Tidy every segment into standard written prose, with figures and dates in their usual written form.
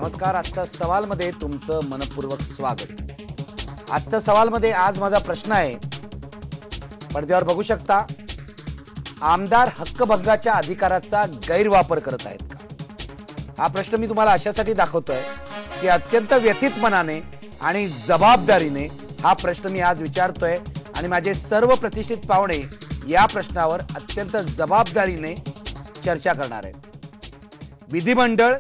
नमस्कार. आजच्या सवालमध्ये तुमचं मनपूर्वक स्वागत. आजच्या सवालमध्ये आज माझा प्रश्न आहे, पडद्यावर बघू शकता. आमदार हक्कभंगाच्या अधिकाराचा गैरवापर करत आहेत का? हा प्रश्न मी तुम्हाला अशासाठी दाखवतोय की अत्यंत व्यथित मनाने आणि जबाबदारीने हा प्रश्न मी आज विचारतोय आणि माझे सर्व प्रतिष्ठित पाहुणे या प्रश्नावर अत्यंत जबाबदारीने चर्चा करणार आहेत. विधिमंडळ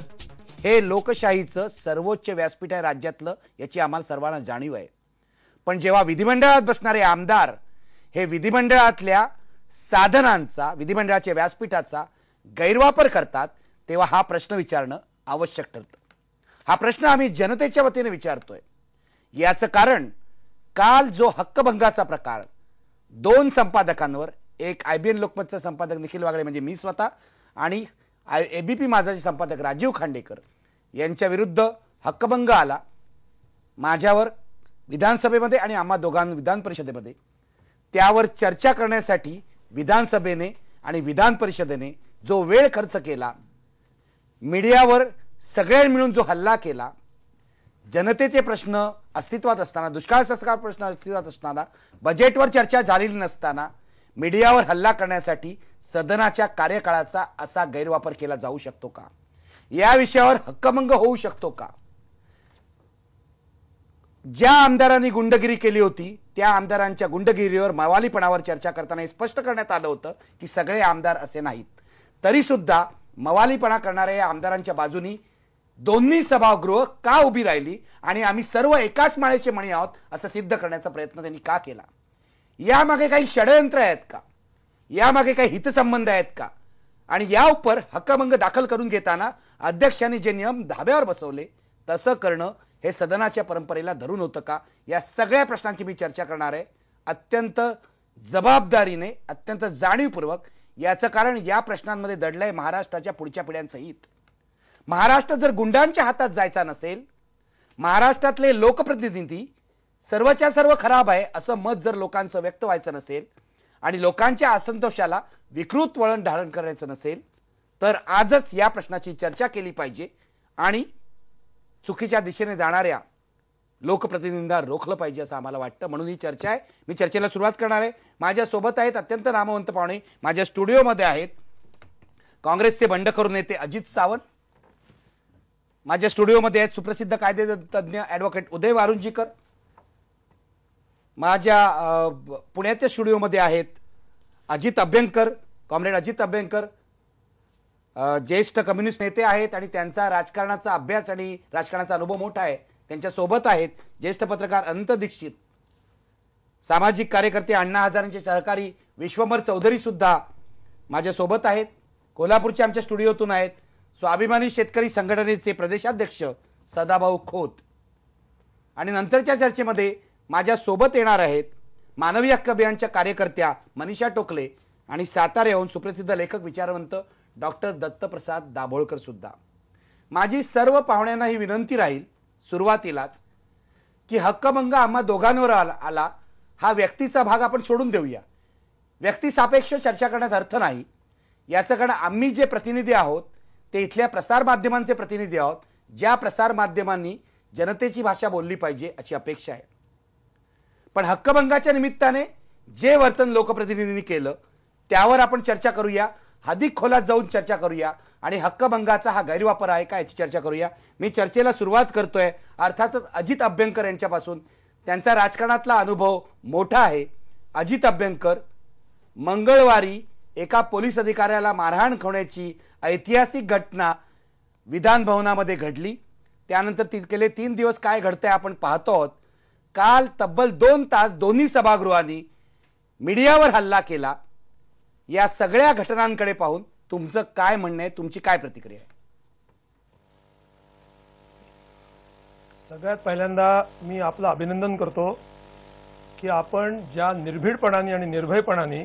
हे लोकशाहीचं सर्वोच्च व्यासपीठ आहे राज्यातलं, याची आम्हाला सर्वांना जाणीव आहे. पण जेव्हा विधिमंडळात बसणारे आमदार हे विधिमंडळातल्या साधनांचा, विधिमंडळाच्या व्यासपीठाचा गैरवापर करतात, तेव्हा हा प्रश्न विचारणं आवश्यक ठरतं. हा प्रश्न आम्ही जनतेच्या वतीने विचारतोय. याचं कारण काल जो हक्कभंगाचा प्रकार 2 संपादकांवर, एक IBN लोकमतचा संपादक निखिल वागळे म्हणजे मी स्वतः आणि ABP माझाचे संपादक राजीव खांडेकर यांच्या विरुद्ध हक्कभंग आला, माझ्यावर विधानसभेमध्ये आणि आम्हा दोघांना विधान परिषदेमध्ये, त्यावर चर्चा करण्यासाठी विधानसभेने आणि विधान परिषदेने जो वेळ खर्च केला, मीडियावर सगळ्यांनी मिळून जो हल्ला केला, जनतेचे प्रश्न अस्तित्वात असताना, दुष्काळाचा प्रश्न अस्तित्वात असताना, बजेटवर चर्चा झालेली नसताना मीडियावर हल्ला करण्यासाठी सदनाच्या कार्यकाळाचा असा गैरवापर केला जाऊ शकतो का? या विषयावर हक्कभंग होऊ शकतो का? ज्या आमदारांनी गुंडगिरी केली होती त्या आमदारांच्या गुंडगिरीवर, मवालीपणावर चर्चा करताना स्पष्ट करण्यात आलं होतं की सगळे आमदार असे नाहीत. तरी सुद्धा मवालीपणा करणाऱ्या या आमदारांच्या बाजूनी दोन्ही सभागृह का उभी राहिली आणि आम्ही सर्व एकाच माळेचे मणी आहोत असं सिद्ध करण्याचा प्रयत्न त्यांनी का केला? यामागे काही षडयंत्र आहेत का? यामागे काही हितसंबंध आहेत का? आणि या उपर हक्कभंग दाखल करून घेताना अध्यक्षांनी जे नियम धाब्यावर बसवले तसं करणं हे सदनाच्या परंपरेला धरून होतं का? या सगळ्या प्रश्नांची मी चर्चा करणार आहे अत्यंत जबाबदारीने, अत्यंत जाणीवपूर्वक. याचं कारण या प्रश्नांमध्ये दडलंय महाराष्ट्राच्या पुढच्या पिढ्यांचं हित. महाराष्ट्र जर गुंडांच्या हातात जायचा नसेल, महाराष्ट्रातले लोकप्रतिनिधी सर्वच्या सर्व खराब आहे असं मत जर लोकांचं व्यक्त व्हायचं नसेल आणि लोकांच्या असंतोषाला विकृत वळण धारण करायचं नसेल, तर आजच या प्रश्नाची चर्चा केली पाहिजे आणि चुकीच्या दिशेने जाणाऱ्या लोकप्रतिनिधींना रोखलं पाहिजे असं आम्हाला वाटतं. म्हणून ही चर्चा आहे. मी चर्चेला सुरुवात करणार आहे. माझ्यासोबत आहेत अत्यंत नामवंत पाहुणे. माझ्या स्टुडिओमध्ये आहेत काँग्रेसचे बंडखोर नेते अजित सावंत, माझ्या स्टुडिओमध्ये आहेत सुप्रसिद्ध कायदेतज्ञ ॲडव्होकेट उदय वारुंजीकर, माझ्या पुण्याच्या स्टुडिओमध्ये आहेत अजित अभ्यंकर, कॉम्रेड अजित अभ्यंकर, ज्येष्ठ कम्युनिस्ट नेते आहेत आणि त्यांचा राजकारणाचा अभ्यास आणि राजकारणाचा अनुभव मोठा आहे. त्यांच्यासोबत आहेत ज्येष्ठ पत्रकार अनंत दीक्षित, सामाजिक कार्यकर्ते अण्णा हजारेंचे सहकारी विश्वंभर चौधरी सुद्धा माझ्यासोबत आहेत. कोल्हापूरच्या आमच्या स्टुडिओतून आहेत स्वाभिमानी शेतकरी संघटनेचे प्रदेशाध्यक्ष सदाभाऊ खोत. आणि नंतरच्या चर्चेमध्ये माझ्या सोबत येणार आहेत मानवी हक्क अभियानच्या कार्यकर्त्या मनीषा टोकले आणि साताऱ्याहून सुप्रसिद्ध लेखक विचारवंत डॉक्टर दत्तप्रसाद दाभोळकर सुद्धा. माझी सर्व पाहुण्यांना ही विनंती राहील सुरुवातीलाच की हक्कभंग आम्हा दोघांवर आला हा व्यक्तीचा भाग आपण सोडून देऊया. व्यक्ती सापेक्ष चर्चा करण्यात अर्थ नाही. याचं कारण आम्ही जे प्रतिनिधी आहोत ते इथल्या प्रसारमाध्यमांचे प्रतिनिधी आहोत, ज्या प्रसारमाध्यमांनी जनतेची भाषा बोलली पाहिजे अशी अपेक्षा आहे. पण हक्कभंगाच्या निमित्ताने जे वर्तन लोकप्रतिनिधींनी केलं त्यावर आपण चर्चा करूया, अधिक खोलात जाऊन चर्चा करूया आणि हक्कभंगाचा हा गैरवापर आहे का याची चर्चा करूया. मी चर्चेला सुरुवात करतोय अर्थातच अजित अभ्यंकर यांच्यापासून. त्यांचा राजकारणातला अनुभव मोठा आहे. अजित अभ्यंकर, मंगळवारी एका पोलीस अधिकाऱ्याला मारहाण होण्याची ऐतिहासिक घटना विधान भवनामध्ये घडली. त्यानंतर गेले 3 दिवस काय घडतंय आपण पाहतो आहोत. काल तब्बल 2 तास दोन्ही सभागृहांनी मीडियावर हल्ला केला. या सगळ्या घटनांकडे पाहून तुमचं काय म्हणणं आहे, तुमची काय प्रतिक्रिया आहे? सगळ्यात पहिल्यांदा मी आपलं अभिनंदन करतो की आपण ज्या निर्भीडपणाने आणि निर्भयपणाने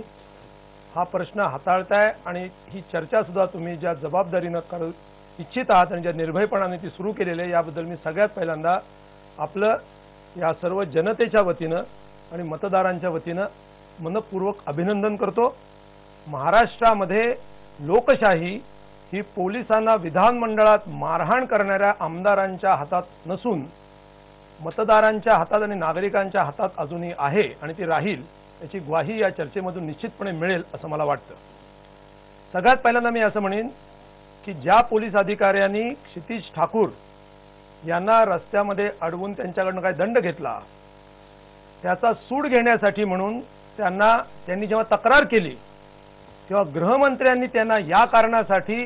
हा प्रश्न हाताळताय आणि ही चर्चा सुद्धा तुम्ही ज्या जबाबदारीनं करू इच्छित आहात आणि ज्या निर्भयपणाने ती सुरू केलेली आहे याबद्दल मी सगळ्यात पहिल्यांदा आपलं या सर्व जनतेच्या वतीनं आणि मतदारांच्या वतीनं मनपूर्वक अभिनंदन करतो. महाराष्ट्रामध्ये लोकशाही ही पोलिसांना विधानमंडळात मारहाण करणाऱ्या आमदारांच्या हातात नसून मतदारांच्या हातात आणि नागरिकांच्या हातात अजूनही आहे आणि ती राहील याची ग्वाही या चर्चेमधून निश्चितपणे मिळेल असं मला वाटतं. सगळ्यात पहिल्यांदा मी असं म्हणेन की ज्या पोलीस अधिकाऱ्यांनी क्षितिज ठाकूर यांना रस्त्यामध्ये अडवून त्यांच्याकडून काय दंड घेतला त्याचा सूड घेण्यासाठी म्हणून त्यांनी जेव्हा तक्रार केली तेव्हा गृहमंत्र्यांनी त्यांना या कारणासाठी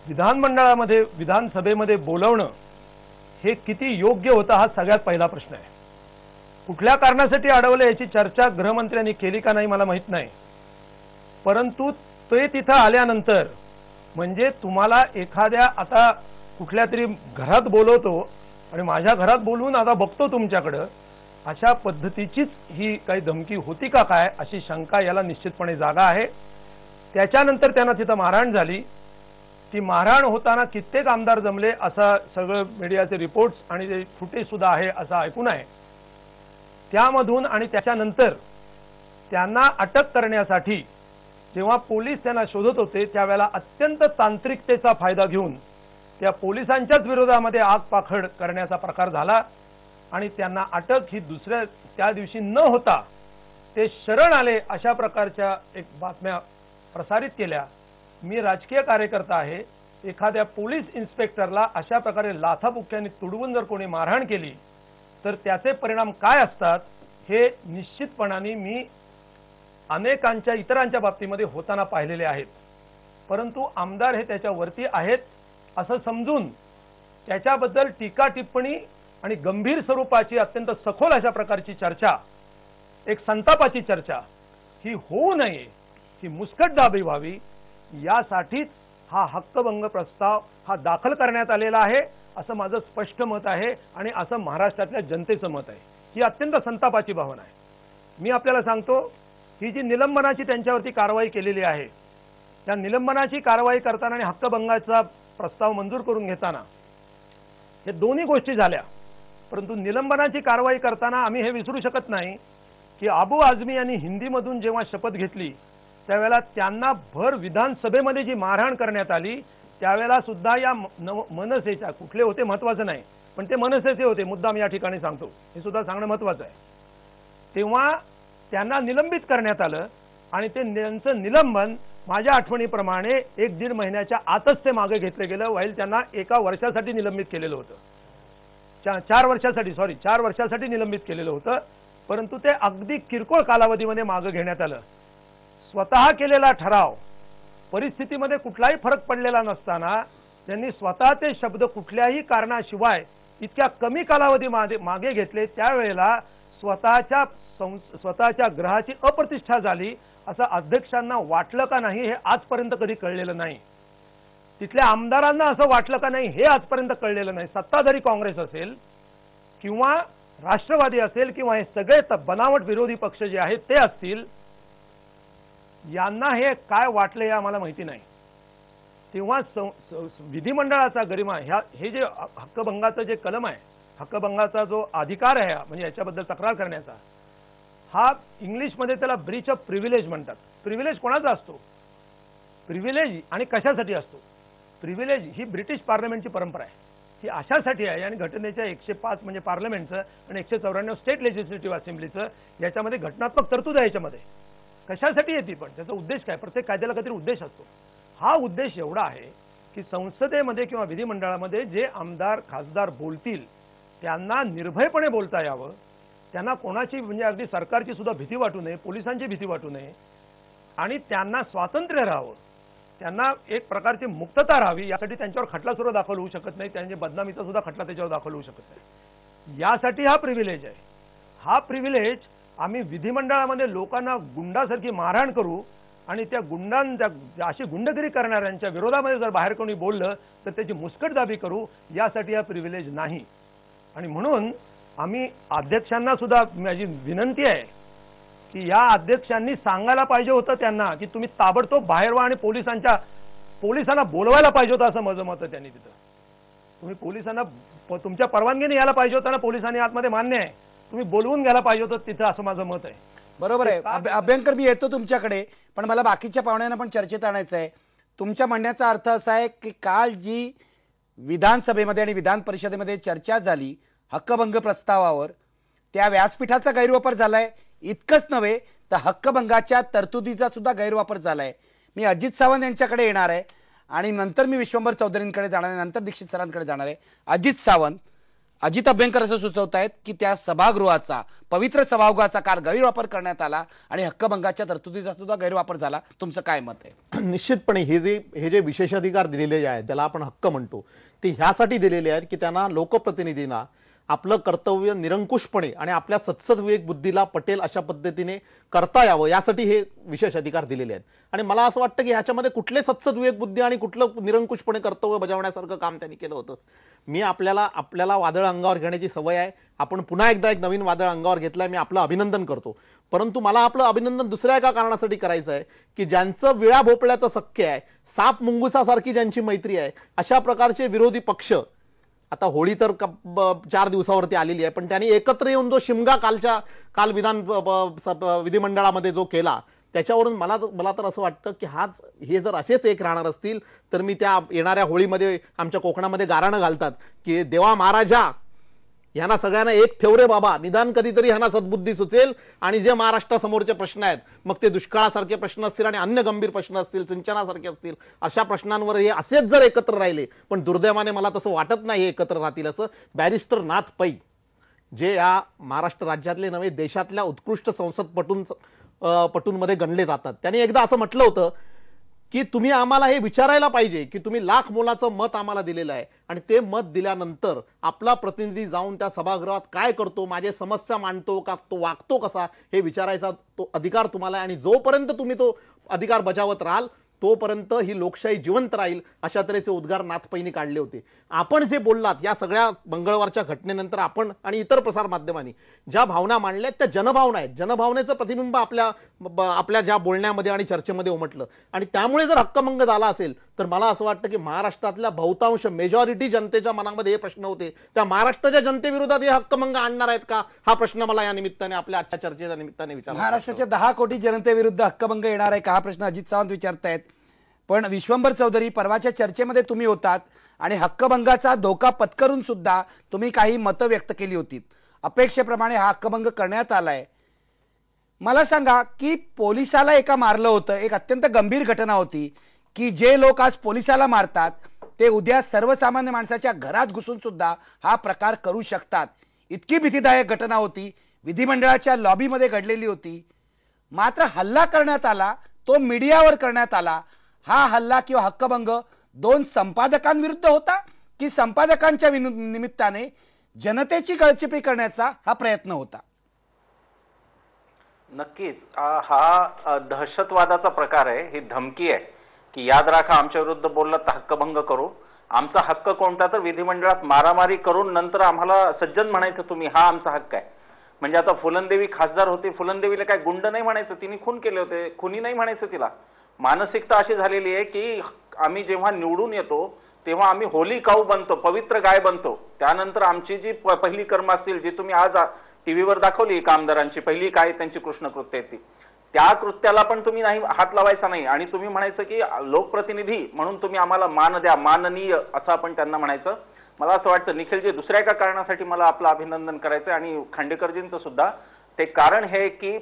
विधानमंडळामध्ये विधानसभेमध्ये बोलवणं हे किती योग्य होतं हा सगळ्यात पहिला प्रश्न आहे. कुठल्या कारणासाठी अडवलं याची चर्चा गृहमंत्र्यांनी केली का नाही मला माहित नाही, परंतु ते तिथं आल्यानंतर म्हणजे तुम्हाला एखाद्या आता कुठल्या तरी घरात बोलवतो आणि माझ्या घरात बोलवून आता बघतो तुमच्याकडं अशा पद्धतीचीच ही काही धमकी होती का काय अशी शंका याला निश्चितपणे जागा आहे. त्याच्यानंतर त्यांना तिथं मारहाण झाली. ती मारहाण होताना कित्येक आमदार जमले असं सगळं मीडियाचे रिपोर्ट्स आणि ते फुटेज सुद्धा आहे असं ऐकून आहे. त्यामधून आणि त्याच्यानंतर त्यांना अटक करण्यासाठी जेव्हा पोलीस त्यांना शोधत होते त्यावेळेला अत्यंत तांत्रिकतेचा फायदा घेऊन त्या पोलिसांच्याच विरोधामध्ये आगपाखड करण्याचा प्रकार झाला आणि त्यांना अटक ही दुसऱ्या त्या दिवशी न होता ते शरण आले अशा प्रकारच्या एक बातम्या प्रसारित केल्या. मी राजकीय कार्यकर्ता आहे. एखाद्या पोलीस इन्स्पेक्टरला अशा प्रकारे लाथाबुक्क्यांनी तुडवून जर कोणी मारहाण केली तर त्याचे परिणाम काय असतात हे निश्चितपणाने मी अनेकांच्या इतरांच्या बाबतीमध्ये होताना पाहिलेले आहेत. परंतु आमदार हे त्याच्यावरती आहेत असं समजून त्याच्याबद्दल टीका टिप्पणी आणि गंभीर स्वरूपाची अत्यंत सखोल अशा प्रकारची चर्चा एक संतापाची चर्चा ही होऊ नये ही मुस्कटदाबी व्हावी यासाठीच हा हक्कभंग प्रस्ताव हा दाखल करण्यात आलेला आहे असं माझं स्पष्ट मत आहे आणि असं महाराष्ट्रातल्या जनतेचं मत आहे. ही अत्यंत संतापाची भावना आहे. मी आपल्याला सांगतो ही जी निलंबनाची त्यांच्यावरती कारवाई केलेली आहे त्या निलंबनाची कारवाई करताना आणि हक्कभंगाचा प्रस्ताव मंजूर करून घेताना हे दोन्ही गोष्टी झाल्या. परंतु निलंबनाची कारवाई करताना आम्ही हे विसरू शकत नाही की अबू आझमी यांनी हिंदीमधून जेव्हा शपथ घेतली त्यावेळेला त्यांना भर विधानसभेमध्ये जी मारहाण करण्यात आली त्यावेळेला सुद्धा या मनसेच्या कुठले होते महत्त्वाचं नाही पण ते मनसेचे होते मुद्दाम या ठिकाणी सांगतो हे सुद्धा सांगणं महत्त्वाचं आहे. तेव्हा त्यांना निलंबित करण्यात आलं आणि ते त्यांचं निलंबन माझ्या आठवणीप्रमाणे 1-1.5 महिन्याच्या आतच ते मागे घेतलं गेलं व्हाईल त्यांना 1 वर्षासाठी निलंबित केलेलं होतं. 4 वर्षासाठी निलंबित केलेलं होतं. परंतु ते अगदी किरकोळ कालावधीमध्ये मागे घेण्यात आलं. स्वतः केलेला ठराव परिस्थितीमध्ये कुठलाही फरक पडलेला नसताना त्यांनी स्वतःचे शब्द कुठल्याही कारणाशिवाय इतक्या कमी कालावधी मागे घेतले. त्यावेळेला स्वतःच्या ग्रहाची अप्रतिष्ठा झाली असं अध्यक्षांना वाटलं का नाही हे आजपर्यंत कधी कळलेलं नाही. तिथल्या आमदारांना असं वाटलं का नाही हे आजपर्यंत कळलेलं नाही. सत्ताधारी काँग्रेस असेल किंवा राष्ट्रवादी असेल किंवा हे सगळे बनावट विरोधी पक्ष जे आहेत ते असतील यांना हे काय वाटले आम्हाला माहिती नाही. तेव्हा विधिमंडळाचा गरिमा हे जे हक्कभंगाचं जे कलम आहे हक्कभंगाचा जो अधिकार आहे म्हणजे याच्याबद्दल तक्रार करण्याचा हा इंग्लिशमध्ये त्याला ब्रीच ऑफ प्रिव्हिलेज म्हणतात. प्रिव्हिलेज कोणाचा असतो प्रिव्हिलेज आणि कशासाठी असतो प्रिव्हिलेज ही ब्रिटिश पार्लमेंटची परंपरा आहे. ही अशासाठी आहे आणि घटनेच्या 105 म्हणजे पार्लमेंटचं आणि 194 स्टेट लेजिस्लेटिव्ह असेंब्लीचं याच्यामध्ये घटनात्मक तरतूद आहे. याच्यामध्ये कशासाठी येते पण त्याचा उद्देश काय प्रत्येक कायद्याला काहीतरी उद्देश असतो. हा उद्देश एवढा आहे की संसदेमध्ये किंवा विधिमंडळामध्ये जे आमदार खासदार बोलतील त्यांना निर्भयपणे बोलता यावं. त्यांना कोणाची म्हणजे अगदी सरकारची सुद्धा भीती वाटू नये पोलिसांची भीती वाटू नये आणि त्यांना स्वातंत्र्य राहावं त्यांना एक प्रकारची मुक्तता राहावी यासाठी त्यांच्यावर खटला सुद्धा दाखल होऊ शकत नाही. त्यांच्या बदनामीचा सुद्धा खटला त्याच्यावर दाखल होऊ शकत नाही. यासाठी हा प्रिव्हिलेज आहे. हा प्रिव्हिलेज आम्ही विधिमंडळामध्ये लोकांना गुंडासारखी मारहाण करू आणि त्या गुंडांच्या अशी गुंडगिरी करणाऱ्यांच्या विरोधामध्ये जर बाहेर कोणी बोललं तर त्याची मुस्कटदाबी करू यासाठी हा प्रिव्हिलेज नाही. आणि म्हणून आम्ही अध्यक्षांना सुद्धा माझी विनंती आहे की या अध्यक्षांनी सांगायला पाहिजे होतं त्यांना की तुम्ही ताबडतोब बाहेर व्हा आणि पोलिसांना बोलवायला पाहिजे होतं असं माझं मत आहे. त्यांनी तिथं तुम्ही पोलिसांना तुमच्या परवानगीने यायला पाहिजे होतं ना पोलिसांनी आतमध्ये मान्य आहे तुम्ही बोलवून घ्यायला पाहिजे होतं तिथं असं माझं मत आहे. बरोबर आहे. अभ्यंकर मी येतो तुमच्याकडे पण मला बाकीच्या पाहुण्यांना पण चर्चेत आणायचं आहे. तुमच्या म्हणण्याचा अर्थ असा आहे की काल जी विधानसभेमध्ये आणि विधान परिषदेमध्ये चर्चा झाली हक्कभंग प्रस्तावावर, त्या व्यासपीठाचा गैरवापर झालाय. इतकंच नव्हे तर हक्कभंगाच्या तरतुदीचा सुद्धा गैरवापर झालाय. मी अजित सावंत यांच्याकडे येणार आहे आणि नंतर मी विश्वंभर चौधरींकडे जाणार आहे, नंतर दीक्षित सरांकडे जाणार आहे. अजित सावंत, अजित अभ्यंकर असं सुचवत आहेत की त्या सभागृहाचा, पवित्र सभागृहाचा काल गैरवापर करण्यात आला आणि हक्कभंगाच्या तरतुदीचा सुद्धा गैरवापर झाला. तुमचं काय मत आहे? निश्चितपणे हे जे विशेषाधिकार दिलेले आहेत, त्याला आपण हक्क म्हणतो, ते ह्यासाठी दिलेले आहेत की त्यांना, लोकप्रतिनिधींना आपलं कर्तव्य निरंकुशपणे आणि आपल्या सत्सद विवेक बुद्धीला पटेल अशा पद्धतीने करता यावं, यासाठी हे विशेष अधिकार दिलेले आहेत. आणि मला असं वाटतं की ह्याच्यामध्ये कुठले सत्सद विवेक बुद्धी आणि कुठलं निरंकुशपणे कर्तव्य बजावण्यासारखं काम त्यांनी केलं होतं. मी आपल्याला वादळ अंगावर घेण्याची सवय आहे. आपण पुन्हा एकदा एक नवीन वादळ अंगावर घेतलंय, मी आपलं अभिनंदन करतो. परंतु मला आपलं अभिनंदन दुसऱ्या एका कारणासाठी करायचं आहे की ज्यांचं विळा भोपळ्याचं सख्य आहे, साप मुंगुसासारखी ज्यांची मैत्री आहे, अशा प्रकारचे विरोधी पक्ष, आता होळी तर 4 दिवसावरती आलेली आहे, पण त्यांनी एकत्र येऊन जो शिमगा काल विधिमंडळामध्ये जो केला, त्याच्यावरून मला तर असं वाटतं की हे जर असेच एक राहणार असतील तर मी त्या येणाऱ्या होळीमध्ये आमच्या कोकणामध्ये गाराणं घालतात की देवा महाराजा ह्यांना सगळ्यांना एक ठेव रे बाबा, निदान कधीतरी ह्यांना सद्बुद्धी सुचेल आणि जे महाराष्ट्रासमोरचे प्रश्न आहेत, मग ते दुष्काळासारखे प्रश्न असतील आणि अन्य गंभीर प्रश्न असतील, सिंचनासारखे असतील, अशा प्रश्नांवर हे असेच जर एकत्र राहिले, पण दुर्दैवाने मला तसं वाटत नाही हे एकत्र राहतील असं. बॅरिस्टर नाथ पै, जे या महाराष्ट्र राज्यातले नव्हे देशातल्या उत्कृष्ट संसदपटूंमध्ये गणले जातात, त्यांनी एकदा असं म्हटलं होतं की तुम्ही आम्हाला हे विचारायला पाहिजे की तुम्ही लाख मोलाचं मत आम्हाला दिलेलं आहे आणि ते मत दिल्यानंतर आपला प्रतिनिधी जाऊन त्या सभागृहात काय करतो, माझे समस्या मांडतो का, तो वागतो कसा, हे विचारायचा तो अधिकार तुम्हाला आहे. आणि जोपर्यंत तुम्ही तो अधिकार बजावत राहाल तोपर्यंत ही लोकशाही जिवंत राहील, अशा तऱ्हेचे उद्गार नाथपैंनी काढले होते. आपण जे बोललात या सगळ्या मंगळवारच्या घटनेनंतर आपण आणि इतर प्रसार माध्यमांनी ज्या भावना मांडल्यात त्या जनभावना आहेत. जनभावनेचं प्रतिबिंब आपल्या ज्या बोलण्यामध्ये आणि चर्चेमध्ये उमटलं आणि त्यामुळे जर हक्कभंग झाला असेल तर मला असं वाटतं की महाराष्ट्रातल्या बहुतांश मेजॉरिटी जनतेच्या मनामध्ये हे प्रश्न होते, त्या महाराष्ट्राच्या जनतेविरोधात हे हक्कभंग आणणार आहेत का, हा प्रश्न मला या निमित्ताने, आपल्या आजच्या चर्चेच्या निमित्ताने विचारला. महाराष्ट्राच्या 10 कोटी जनतेविरुद्ध हक्कभंग येणार आहे का, हा प्रश्न अजित सावंत विचारतायत. पण विश्वंभर चौधरी, परवाच्या चर्चेमध्ये तुम्ही होतात आणि हक्कभंगाचा धोका पत्करून सुद्धा तुम्ही काही मतं व्यक्त केली होती. अपेक्षेप्रमाणे हा हक्कभंग करण्यात आलाय. मला सांगा की पोलिसाला एका मारलं होतं, एक अत्यंत गंभीर घटना होती की जे लोक आज पोलिसाला मारतात ते उद्या सर्वसामान्य माणसाच्या घरात घुसून सुद्धा हा प्रकार करू शकतात. इतकी भीतीदायक घटना होती, विधिमंडळाच्या लॉबीमध्ये घडलेली होती. मात्र हल्ला करण्यात आला, तो मीडियावर करण्यात आला. हा हल्ला किंवा हक्कभंग 2 संपादकांविरुद्ध होता की संपादकांच्या निमित्ताने जनतेची गळचिपी करण्याचा हा प्रयत्न होता? नक्कीच हा दहशतवादाचा प्रकार आहे, ही धमकी आहे की याद राखा, आमच्या विरुद्ध बोलला तर हक्कभंग करू. आमचा हक्क कोणता, तर विधिमंडळात मारामारी करून नंतर आम्हाला सज्जन म्हणायचं तुम्ही, हा आमचा हक्क आहे. म्हणजे आता फुलनदेवी खासदार होती, फुलनदेवीला काय गुंड नाही म्हणायचं, तिने खून केले होते, खुनी नाही म्हणायचं तिला. मानसिकता अशी झालेली आहे की आम्ही जेव्हा निवडून येतो तेव्हा आम्ही होली काऊ बनतो, पवित्र गाय बनतो. त्यानंतर आमची जी पहिली कर्म असतील, जी तुम्ही आज टीव्हीवर दाखवली कामदारांची पहिली काय त्यांची कृष्णकृत्य आहे, त्या कृत्याला पण तुम्ही नाही हात लावायचा नाही आणि तुम्ही म्हणायचं की लोकप्रतिनिधी म्हणून तुम्ही आम्हाला मान द्या, माननीय असं आपण त्यांना म्हणायचं. मला असं वाटतं निखिलजी, दुसऱ्या एका कारणासाठी मला आपलं अभिनंदन करायचं आणि खांडेकरजींचं सुद्धा. ते कारण हे की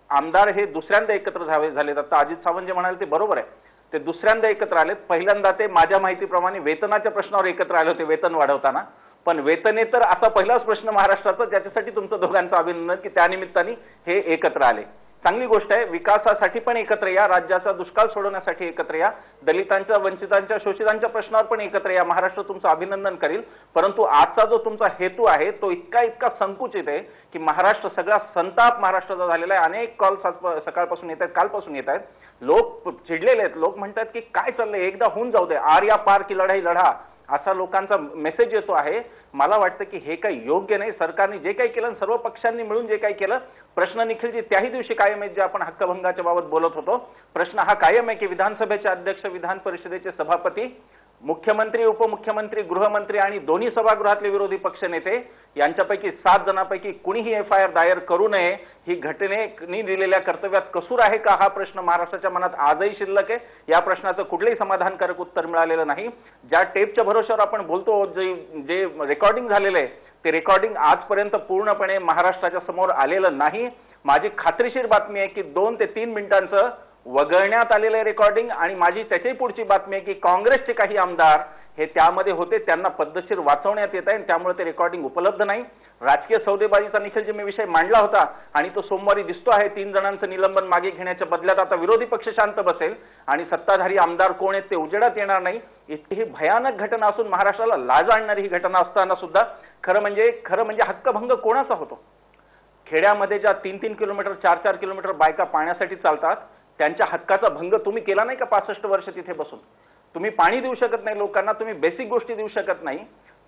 आमदार हे दुसऱ्यांदा एकत्र झालेत. आता अजित सावंत जे म्हणाले ते बरोबर आहे, ते दुसऱ्यांदा एकत्र आलेत. पहिल्यांदा ते माझ्या माहितीप्रमाणे वेतनाच्या प्रश्नावर एकत्र आले होते, वेतन वाढवताना. पण वेतनेतर असा पहिलाच प्रश्न महाराष्ट्राचा, ज्याच्यासाठी तुमचं दोघांचं अभिनंदन की त्यानिमित्ताने हे एकत्र आले. चांगली गोष्ट आहे. विकासासाठी पण एकत्र या, राज्याचा दुष्काळ सोडवण्यासाठी एकत्र या, दलितांच्या, वंचितांच्या, शोषितांच्या प्रश्नावर पण एकत्र या. महाराष्ट्र तुमचं अभिनंदन करेल. परंतु आजचा जो तुमचा हेतू आहे तो इतका संकुचित आहे की महाराष्ट्र, सगळा संताप महाराष्ट्राचा झालेला आहे. अनेक कॉल सकाळपासून येत आहेत, कालपासून येत आहेत. लोक चिडलेले आहेत. लोक म्हणतात की काय चाललंय, एकदा होऊन जाऊ दे, आर्या पार की लढाई लढा, असा लोकांचा मेसेज येतो आहे. मला वाटतं की हे काही योग्य नाही. सरकारने जे काही केलं, सर्व पक्षांनी मिळून जे काही केलं, प्रश्न निखिलजी त्याही दिवशी कायम आहे जे आपण हक्कभंगाच्या बाबत बोलत होतो. प्रश्न हा कायम आहे की विधानसभेचे अध्यक्ष, विधान परिषदेचे सभापती मुख्यमंत्री, उपमुख्यमंत्री, गृहमंत्री आणि दोन्ही सभागृहातले विरोधी पक्षनेते यांच्यापैकी 7 जणांपैकी कुणीही एफआयआर दायर करू नये, ही घटनेने दिलेल्या कर्तव्यात कसूर आहे का, हा प्रश्न महाराष्ट्राच्या मनात आजही शिल्लक आहे. या प्रश्नाचं कुठलंही समाधानकारक उत्तर मिळालेलं नाही. ज्या टेपच्या भरोश्यावर आपण बोलतो, जे रेकॉर्डिंग झालेलं आहे, ते रेकॉर्डिंग आजपर्यंत पूर्णपणे महाराष्ट्राच्या समोर आलेलं नाही. माझी खात्रीशीर बातमी आहे की 2 ते 3 मिनिटांचं वगळण्यात आलेलं रेकॉर्डिंग, आणि माझी त्याच्याही पुढची बातमी आहे की काँग्रेसचे काही आमदार हे त्यामध्ये होते, त्यांना पद्धतशीर वाचवण्यात येत आहे, त्यामुळे ते रेकॉर्डिंग उपलब्ध नाही. राजकीय सौदेबाजीचा निखिलजी मी विषय मांडला होता आणि तो सोमवारी दिसतो आहे. 3 जणांचं निलंबन मागे घेण्याच्या बदल्यात आता विरोधी पक्ष शांत बसेल आणि सत्ताधारी आमदार कोण आहेत ते उजेडात येणार नाही. इतकी ही भयानक घटना असून, महाराष्ट्राला लाज आणणारी ही घटना असताना सुद्धा खरं म्हणजे हक्कभंग कोणाचा होतो? खेड्यामध्ये ज्या 3-3 किलोमीटर 4-4 किलोमीटर बायका पाण्यासाठी चालतात, त्यांच्या हक्काचा भंग तुम्ही केला नाही का 65 वर्ष तिथे बसून? तुम्ही पाणी देऊ शकत नाही लोकांना, तुम्ही बेसिक गोष्टी देऊ शकत नाही,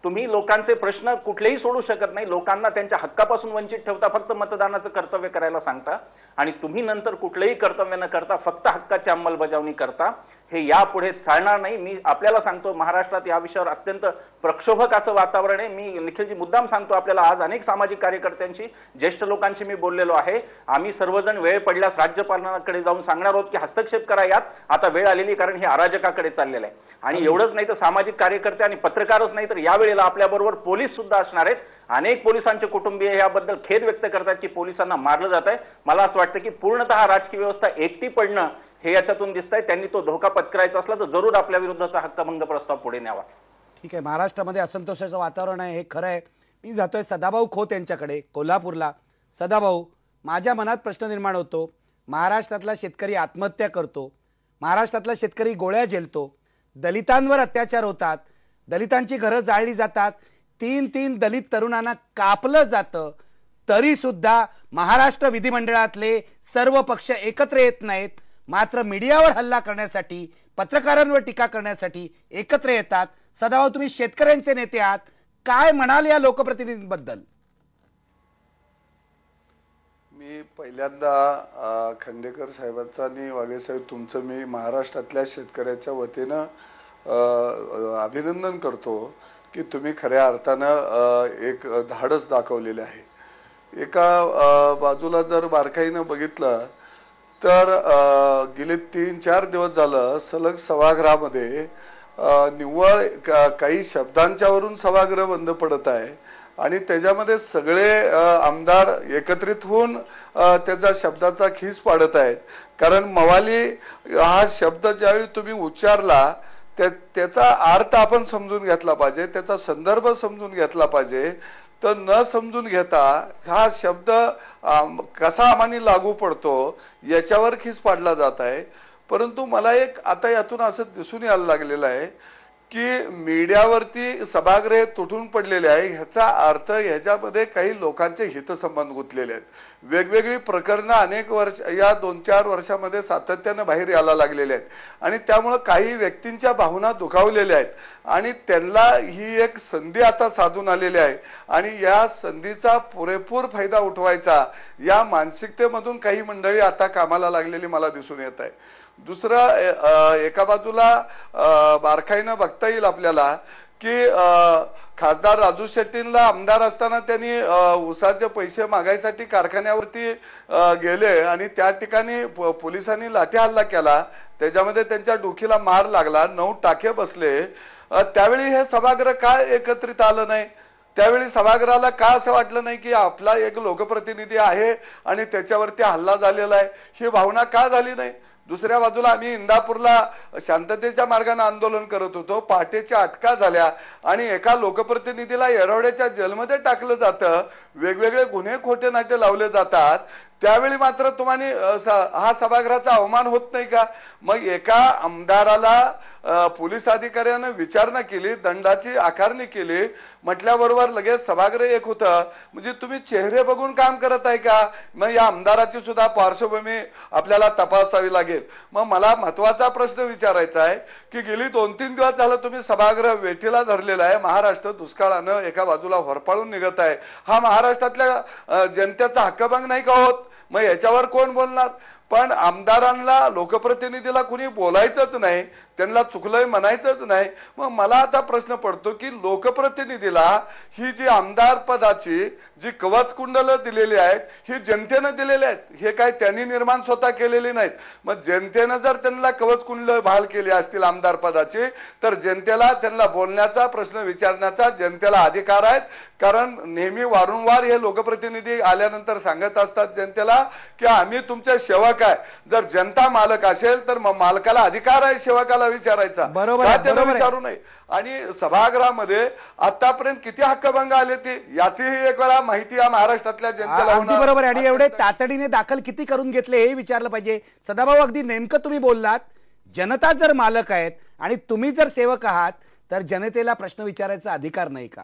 तुम्ही लोकांचे प्रश्न कुठलेही सोडू शकत नाही, लोकांना त्यांच्या हक्कापासून वंचित ठेवता, फक्त मतदानाचं कर्तव्य करायला सांगता, आणि तुम्ही नंतर कुठलेही कर्तव्य न करता फक्त हक्काची अंमलबजावणी करता. हे यापुढे चालणार नाही. मी आपल्याला सांगतो, महाराष्ट्रात या विषयावर अत्यंत प्रक्षोभक असं वातावरण आहे. मी निखिलजी मुद्दाम सांगतो आपल्याला, आज अनेक सामाजिक कार्यकर्त्यांशी, ज्येष्ठ लोकांशी मी बोललेलो आहे. आम्ही सर्वजण वेळ पडल्यास राज्यपालांकडे जाऊन सांगणार आहोत की हस्तक्षेप करा यात, आता वेळ आलेली, कारण हे अराजकाकडे चाललेलं आहे. आणि एवढंच नाही तर सामाजिक कार्यकर्ते आणि पत्रकारच नाही तर यावेळेला आपल्याबरोबर पोलीस सुद्धा असणार आहेत. अनेक पोलिसांचे कुटुंबीय याबद्दल खेद व्यक्त करतात की पोलिसांना मारलं जात आहे. मला असं वाटतं की पूर्णतः राजकीय व्यवस्था एकटी पडणं हे याच्यातून दिसतंय. त्यांनी तो धोका पत्करायचा असला तर जरूर आपल्या विरुद्धचा हक्कभंग प्रस्ताव पुढे न्यावा. ठीक आहे, महाराष्ट्रामध्ये असंतोषाचं वातावरण आहे, हे खरं आहे. मी जातोय सदाभाऊ खोत यांच्याकडे, कोल्हापूरला. सदाभाऊ, माझ्या मनात प्रश्न निर्माण होतो, महाराष्ट्रातला शेतकरी आत्महत्या करतो, महाराष्ट्रातला शेतकरी गोळ्या झेलतो, दलितांवर अत्याचार होतात, दलितांची घरं जाळली जातात, 3 दलित तरुणांना कापलं जातं, तरी सुद्धा महाराष्ट्र विधिमंडळातले सर्व पक्ष एकत्र येत नाहीत. मात्र मीडियावर हल्ला करण्यासाठी, पत्रकारांवर टीका करण्यासाठी एकत्र येतात. सदाभाऊ, तुम्ही शेतकऱ्यांचे नेते आहात, काय म्हणाल या लोकप्रतिनिधींबद्दल? मी पहिल्यांदा खंडेकर साहेबांचा आणि वाघे साहेब तुमचं मी महाराष्ट्रातल्या शेतकऱ्याच्या वतीनं अभिनंदन करतो की तुम्ही खऱ्या अर्थानं एक धाडस दाखवलेले आहे. एका बाजूला जर बारकाईनं बघितलं तर गेले 3-4 दिवस झालं सलग सभागृहामध्ये निव्वळ काही शब्दांच्यावरून सभागृह बंद पडत आहे आणि त्याच्यामध्ये सगळे आमदार एकत्रित होऊन त्याचा शब्दाचा खीस पाडत आहेत. कारण मवाली हा शब्द ज्यावेळी तुम्ही उच्चारला त्याचा अर्थ आपण समजून घेतला पाहिजे, त्याचा संदर्भ समजून घेतला पाहिजे. तर न समजून घेता हा शब्द कसा आम्हाला लागू पडतो याच्यावर खीस पाडला जात आहे. परंतु मला एक आता यातून असं दिसून यायला लागलेलं आहे की मीडियावरती सभागृह तुटून पडलेले आहे. ह्याचा अर्थ ह्याच्यामध्ये काही लोकांचे हितसंबंध गुंतलेले आहेत. वेगवेगळी प्रकरणं अनेक वर्ष या 2-4 वर्षामध्ये सातत्यानं बाहेर यायला लागलेले आहेत आणि त्यामुळे काही व्यक्तींच्या भावना दुखावलेल्या आहेत आणि त्यांना ही एक संधी आता साधून आलेली आहे आणि या संधीचा पुरेपूर फायदा उठवायचा या मानसिकतेमधून काही मंडळी आता कामाला लागलेली मला दिसून येत आहे. दुसरं, एका बाजूला बारकाईनं बघता येईल आपल्याला की खासदार राजू शेट्टींना आमदार असताना त्यांनी ऊसाचे पैसे मागायसाठी कारखान्यावरती गेले आणि त्या ठिकाणी पोलिसांनी लाठी हल्ला केला. त्याच्यामध्ये त्यांच्या डोकीला मार लागला, 9 टाके बसले. त्यावेळी हे सभागृह का एकत्रित आलं नाही? त्यावेळी सभागृहाला का असं वाटलं नाही की आपला एक लोकप्रतिनिधी आहे आणि त्याच्यावरती हल्ला झालेला आहे, ही भावना का झाली नाही? दुसऱ्या बाजूला आम्ही इंदापूरला शांततेच्या मार्गाने आंदोलन करत होतो, पहाटेच्या अटका झाल्या आणि एका लोकप्रतिनिधीला येरवड्याच्या जेलमध्ये टाकलं जातं, वेगवेगळे गुन्हे खोटे नाटे लावले जातात. त्यावेळी मात्र तुम्हाला हा सभागृहाचा अवमान होत नाही का? मग एका आमदाराला पोलीस अधिकाऱ्यानं विचारणा केली, दंडाची आकारणी केली, म्हटल्याबरोबर लगेच सभागृह एक होतं. म्हणजे तुम्ही चेहरे बघून काम करत आहे का? मग या आमदाराची सुद्धा पार्श्वभूमी आपल्याला तपासावी लागेल. मग मला महत्वाचा प्रश्न विचारायचा आहे की गेली 2-3 दिवस झालं तुम्ही सभागृह वेठीला धरलेला आहे. महाराष्ट्र दुष्काळानं एका बाजूला होरपाळून निघत आहे. हा महाराष्ट्रातल्या जनतेचा हक्कभंग नाही का होत? मग याच्यावर कोण बोलणार? पण आमदारांना लोकप्रतिनिधीला कुणी बोलायचंच नाही, त्यांना चुकलंय म्हणायचंच नाही. मग मला आता प्रश्न पडतो की लोकप्रतिनिधीला ही जी आमदार पदाची जी कवच कुंडलं दिलेली आहेत ही जनतेनं दिलेली आहेत, हे काय त्यांनी निर्माण स्वतः केलेली नाहीत. मग जनतेनं जर त्यांना कवच कुंडलं बहाल केली असतील आमदार पदाची, तर जनतेला त्यांना बोलण्याचा, प्रश्न विचारण्याचा जनतेला अधिकार आहेत. कारण नेहमी वारंवार हे लोकप्रतिनिधी आल्यानंतर सांगत असतात जनतेला की आम्ही तुमचे सेवक आहे. जर जनता मालक असेल तर मग मालकाला अधिकार आहे सेवकाला विचारायचा, बरोबर का आहे, त्याला बरोबर आहे. विचारू नये. आणि सभागृहामध्ये आतापर्यंत किती हक्कभंग आले ते याचीही एक वेळा माहिती या महाराष्ट्रातल्या जनतेला अगदी होणार. बरोबर आहे. आणि एवढे तातडीने दाखल किती करून घेतले हे विचारलं पाहिजे. सदाभाऊ, अगदी नेमकं तुम्ही बोललात. जनता जर मालक आहेत आणि तुम्ही जर सेवक आहात तर जनतेला प्रश्न विचारायचा अधिकार नाही का?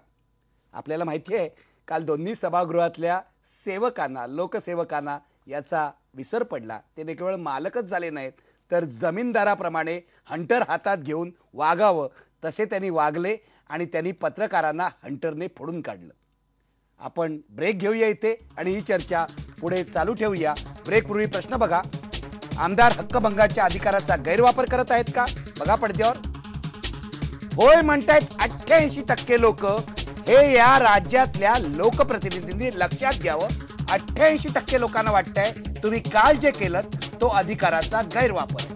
आपल्याला माहिती आहे काल दोन्ही सभागृहातल्या सेवकांना, लोकसेवकांना याचा विसर पडला. ते केवळ मालकच झाले नाहीत तर जमीनदाराप्रमाणे हंटर हातात घेऊन वागावं तसे त्यांनी वागले आणि त्यांनी पत्रकारांना हंटरने फोडून काढलं. आपण ब्रेक घेऊया इथे आणि ही चर्चा पुढे चालू ठेवूया. ब्रेकपूर्वी प्रश्न बघा, आमदार हक्कभंगाच्या अधिकाराचा गैरवापर करत आहेत का? बघा पडद्यावर. होय म्हणतायत 88% लोक. हे या राज्यातल्या लोकप्रतिनिधींनी लक्षात घ्यावं. 88% लोकांना वाटतंय तुम्ही काल जे केलं तो अधिकाराचा गैरवापर आहे.